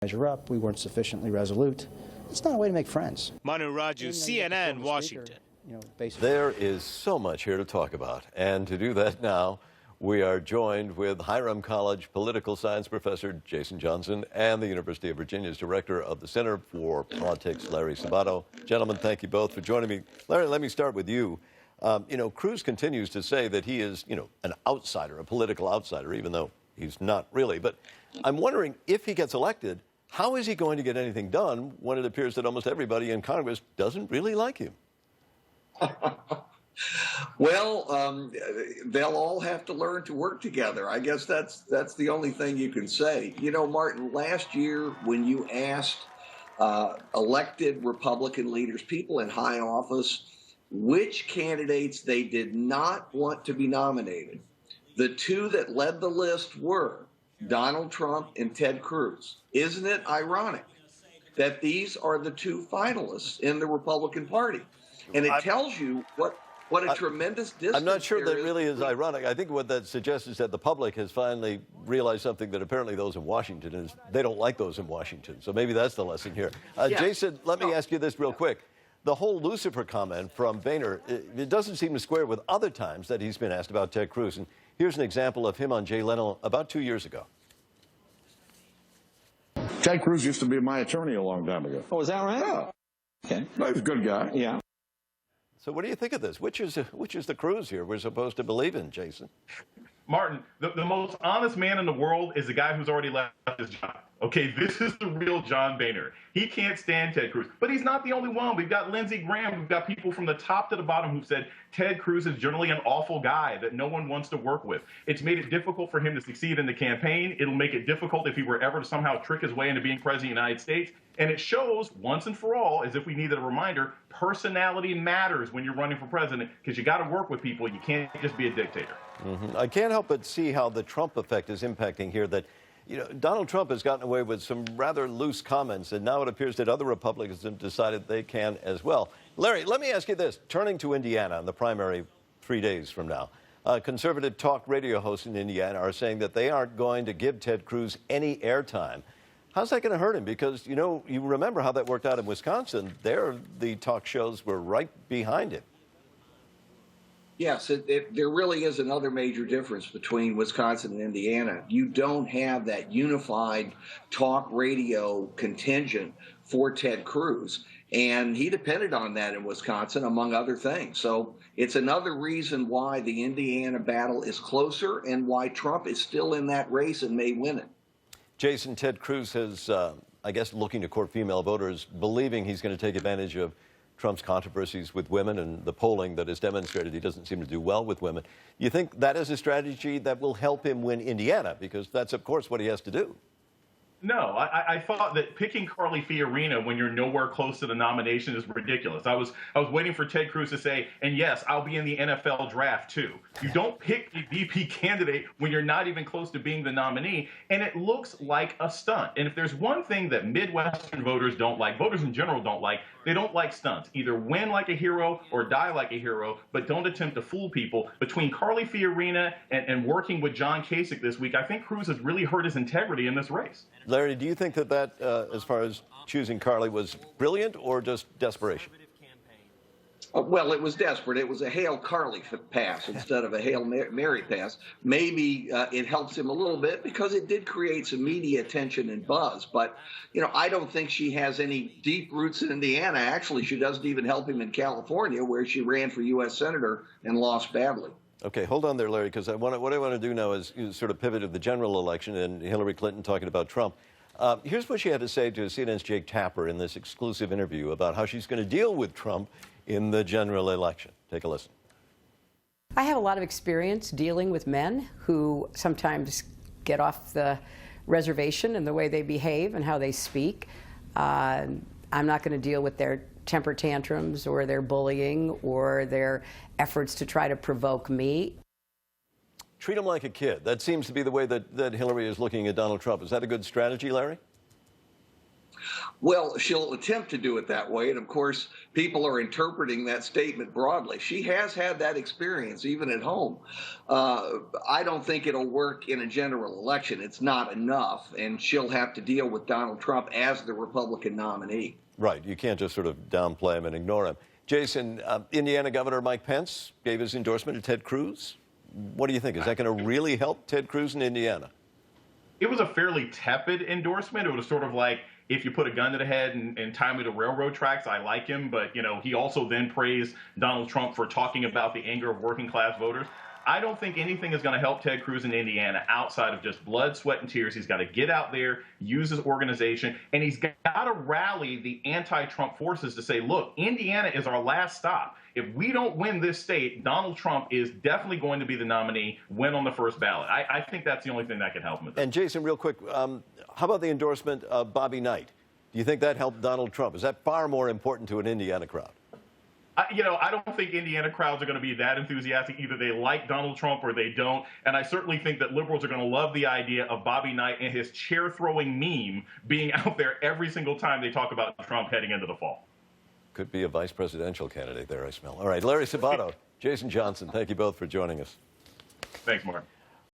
measure up. We weren't sufficiently resolute. It's not a way to make friends. Manu Raju, CNN, Washington. There is so much here to talk about, and to do that now, we are joined with Hiram College political science professor Jason Johnson and the University of Virginia's director of the Center for Politics, Larry Sabato. Gentlemen, thank you both for joining me. Larry, let me start with you. Cruz continues to say that he is, an outsider, a political outsider, even though he's not really. But I'm wondering, if he gets elected, how is he going to get anything done when it appears that almost everybody in Congress doesn't really like him? Well, they'll all have to learn to work together. I guess that's the only thing you can say. Martin, last year when you asked elected Republican leaders, people in high office, which candidates they did not want to be nominated, the two that led the list were Donald Trump and Ted Cruz. Isn't it ironic that these are the two finalists in the Republican Party? And it tells you what a tremendous distance. I'm not sure that really is ironic. I think what that suggests is that the public has finally realized something that apparently those in Washington is they don't like those in Washington. So maybe that's the lesson here. Jason, let me ask you this real quick. The whole Lucifer comment from Boehner, it doesn't seem to square with other times that he's been asked about Ted Cruz. And here's an example of him on Jay Leno about 2 years ago. Ted Cruz used to be my attorney a long time ago. Oh, is that right? Yeah. Okay. He's a good guy. Yeah. So what do you think of this? Which is the Cruz here we're supposed to believe in, Jason? Martin, the most honest man in the world is the guy who's already left his job. Okay, this is the real John Boehner. He can't stand Ted Cruz. But he's not the only one. We've got Lindsey Graham. We've got people from the top to the bottom who've said Ted Cruz is generally an awful guy that no one wants to work with. It's made it difficult for him to succeed in the campaign. It'll make it difficult if he were ever to somehow trick his way into being president of the United States. And it shows once and for all, as if we needed a reminder, personality matters when you're running for president because you got to work with people. You can't just be a dictator. I can't help but see how the Trump effect is impacting here. That Donald Trump has gotten away with some rather loose comments, and now it appears that other Republicans have decided they can as well. Larry, let me ask you this. Turning to Indiana in the primary 3 days from now, conservative talk radio hosts in Indiana are saying that they aren't going to give Ted Cruz any airtime. How's that going to hurt him? Because, you remember how that worked out in Wisconsin. There, the talk shows were right behind him. Yes, there really is another major difference between Wisconsin and Indiana. You don't have that unified talk radio contingent for Ted Cruz, and he depended on that in Wisconsin, among other things. So it's another reason why the Indiana battle is closer and why Trump is still in that race and may win it. Jason, Ted Cruz has, I guess, looking to court female voters, believing he's going to take advantage of Trump's controversies with women and the polling that has demonstrated he doesn't seem to do well with women. You think that is a strategy that will help him win Indiana? Because that's, of course, what he has to do. No, I thought that picking Carly Fiorina when you're nowhere close to the nomination is ridiculous. I was waiting for Ted Cruz to say, and yes, I'll be in the NFL draft too. You don't pick a VP candidate when you're not even close to being the nominee, and it looks like a stunt. And if there's one thing that Midwestern voters don't like, voters in general don't like, they don't like stunts. Either win like a hero or die like a hero, but don't attempt to fool people. Between Carly Fiorina and working with John Kasich this week, I think Cruz has really hurt his integrity in this race. Larry, do you think that as far as choosing Carly, was brilliant or just desperation? Well, it was desperate. It was a Hail Carly pass instead of a Hail Mary pass. Maybe it helps him a little bit because it did create some media attention and buzz. But, I don't think she has any deep roots in Indiana. Actually, she doesn't even help him in California, where she ran for U.S. Senator and lost badly. Okay, hold on there, Larry, because what I want to do now is sort of pivot to the general election and Hillary Clinton talking about Trump. Here's what she had to say to CNN's Jake Tapper in this exclusive interview about how she's going to deal with Trump in the general election. Take a listen. I have a lot of experience dealing with men who sometimes get off the reservation in the way they behave and how they speak. I'm not going to deal with their temper tantrums or their bullying or their efforts to try to provoke me. Treat him like a kid. That seems to be the way that Hillary is looking at Donald Trump. Is that a good strategy, Larry? Well, she'll attempt to do it that way. And of course, people are interpreting that statement broadly. She has had that experience, even at home. I don't think it'll work in a general election. It's not enough. And she'll have to deal with Donald Trump as the Republican nominee. Right. You can't just sort of downplay him and ignore him. Jason, Indiana Governor Mike Pence gave his endorsement to Ted Cruz. What do you think? Is that going to really help Ted Cruz in Indiana? It was a fairly tepid endorsement. It was sort of like, if you put a gun to the head and tie me to railroad tracks, I like him. But, you know, he also then praised Donald Trump for talking about the anger of working class voters. I don't think anything is going to help Ted Cruz in Indiana outside of just blood, sweat, and tears. He's got to get out there, use his organization, and he's got to rally the anti-Trump forces to say, look, Indiana is our last stop. If we don't win this state, Donald Trump is definitely going to be the nominee, win on the first ballot. I think that's the only thing that can help him with this. And Jason, real quick, how about the endorsement of Bobby Knight? Do you think that helped Donald Trump? Is that far more important to an Indiana crowd? You know, I don't think Indiana crowds are going to be that enthusiastic. Either they like Donald Trump or they don't. And I certainly think that liberals are going to love the idea of Bobby Knight and his chair-throwing meme being out there every single time they talk about Trump heading into the fall. Could be a vice presidential candidate there, I smell. All right, Larry Sabato, Jason Johnson, thank you both for joining us. Thanks, Mark.